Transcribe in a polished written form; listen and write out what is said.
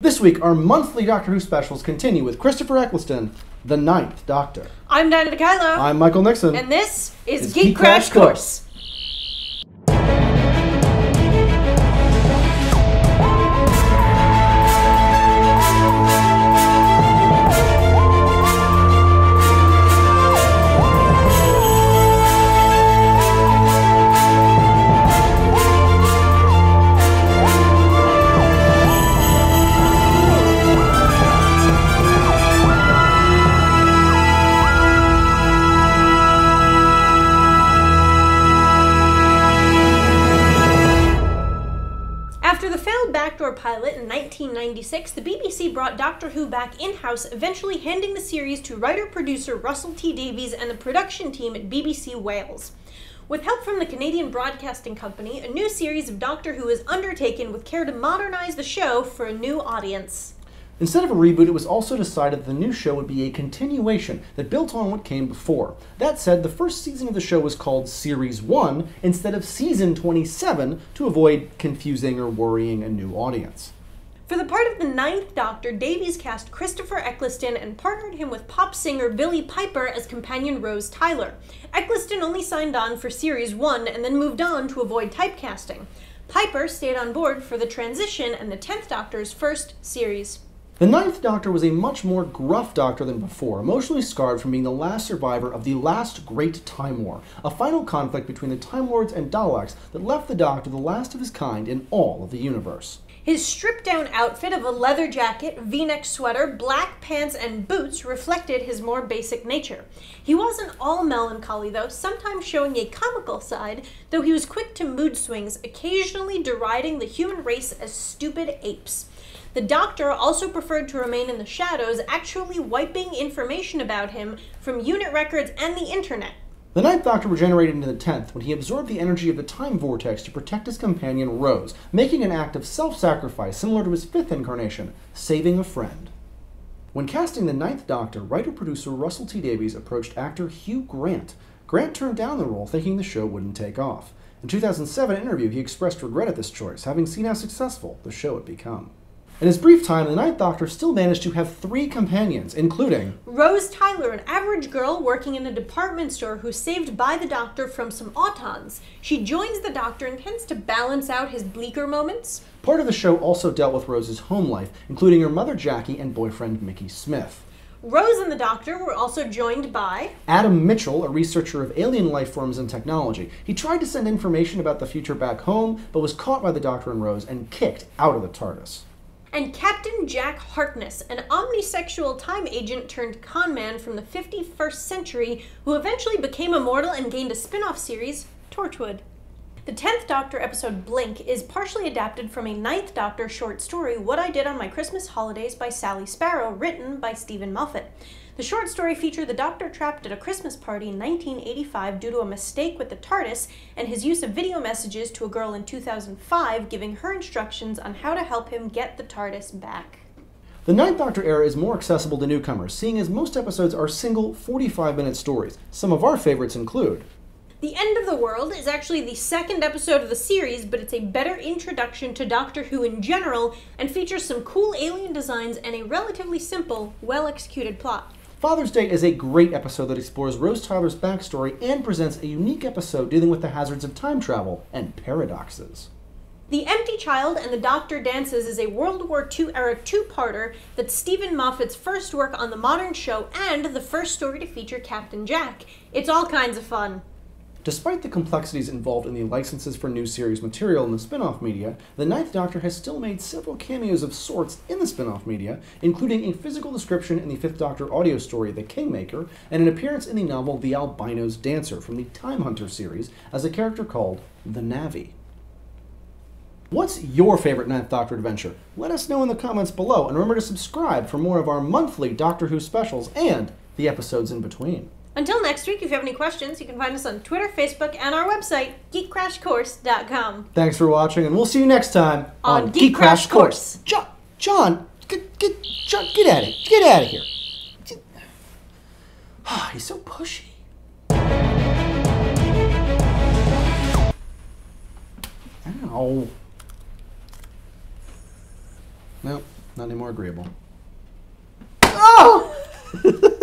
This week, our monthly Doctor Who specials continue with Christopher Eccleston, the Ninth Doctor. I'm Diana DeKylo. I'm Michael Nixon. And this is Geek Crash Course. After the failed backdoor pilot in 1996, the BBC brought Doctor Who back in-house, eventually handing the series to writer-producer Russell T Davies and the production team at BBC Wales. With help from the Canadian Broadcasting Company, a new series of Doctor Who is undertaken with care to modernize the show for a new audience. Instead of a reboot, it was also decided that the new show would be a continuation that built on what came before. That said, the first season of the show was called Series 1 instead of Season 27 to avoid confusing or worrying a new audience. For the part of the Ninth Doctor, Davies cast Christopher Eccleston and partnered him with pop singer Billie Piper as companion Rose Tyler. Eccleston only signed on for Series 1 and then moved on to avoid typecasting. Piper stayed on board for the transition and the 10th Doctor's first series. The Ninth Doctor was a much more gruff Doctor than before, emotionally scarred from being the last survivor of the last Great Time War, a final conflict between the Time Lords and Daleks that left the Doctor the last of his kind in all of the universe. His stripped-down outfit of a leather jacket, V-neck sweater, black pants, and boots reflected his more basic nature. He wasn't all melancholy, though, sometimes showing a comical side, though he was quick to mood swings, occasionally deriding the human race as stupid apes. The Doctor also preferred to remain in the shadows, actually wiping information about him from unit records and the internet. The Ninth Doctor regenerated into the 10th when he absorbed the energy of the time vortex to protect his companion Rose, making an act of self-sacrifice similar to his 5th incarnation, saving a friend. When casting the Ninth Doctor, writer-producer Russell T Davies approached actor Hugh Grant. Grant turned down the role, thinking the show wouldn't take off. In a 2007 interview, he expressed regret at this choice, having seen how successful the show had become. In his brief time, the Ninth Doctor still managed to have 3 companions, including Rose Tyler, an average girl working in a department store who's saved by the Doctor from some autons. She joins the Doctor and tends to balance out his bleaker moments. Part of the show also dealt with Rose's home life, including her mother Jackie and boyfriend Mickey Smith. Rose and the Doctor were also joined by Adam Mitchell, a researcher of alien life forms and technology. He tried to send information about the future back home, but was caught by the Doctor and Rose and kicked out of the TARDIS. And Captain Jack Harkness, an omnisexual time agent turned conman from the 51st century who eventually became immortal and gained a spin-off series, Torchwood. The 10th Doctor episode Blink is partially adapted from a 9th Doctor short story, What I Did on My Christmas Holidays by Sally Sparrow, written by Stephen Moffat. The short story featured the Doctor trapped at a Christmas party in 1985 due to a mistake with the TARDIS and his use of video messages to a girl in 2005 giving her instructions on how to help him get the TARDIS back. The Ninth Doctor era is more accessible to newcomers, seeing as most episodes are single 45-minute stories. Some of our favorites include The End of the World is actually the 2nd episode of the series, but it's a better introduction to Doctor Who in general and features some cool alien designs and a relatively simple, well-executed plot. Father's Day is a great episode that explores Rose Tyler's backstory and presents a unique episode dealing with the hazards of time travel and paradoxes. The Empty Child and the Doctor Dances is a World War II-era two-parter that's Stephen Moffat's first work on the modern show and the first story to feature Captain Jack. It's all kinds of fun. Despite the complexities involved in the licenses for new series material in the spin-off media, the Ninth Doctor has still made several cameos of sorts in the spin-off media, including a physical description in the 5th Doctor audio story The Kingmaker, and an appearance in the novel The Albino's Dancer from the Time Hunter series as a character called the Navvy. What's your favorite Ninth Doctor adventure? Let us know in the comments below, and remember to subscribe for more of our monthly Doctor Who specials and the episodes in between. Until next week, if you have any questions, you can find us on Twitter, Facebook, and our website, geekcrashcourse.com. Thanks for watching, and we'll see you next time on Geek Crash Course. John, get out of here. Get out of here. He's so pushy. Ow. No, Not any more agreeable. Oh!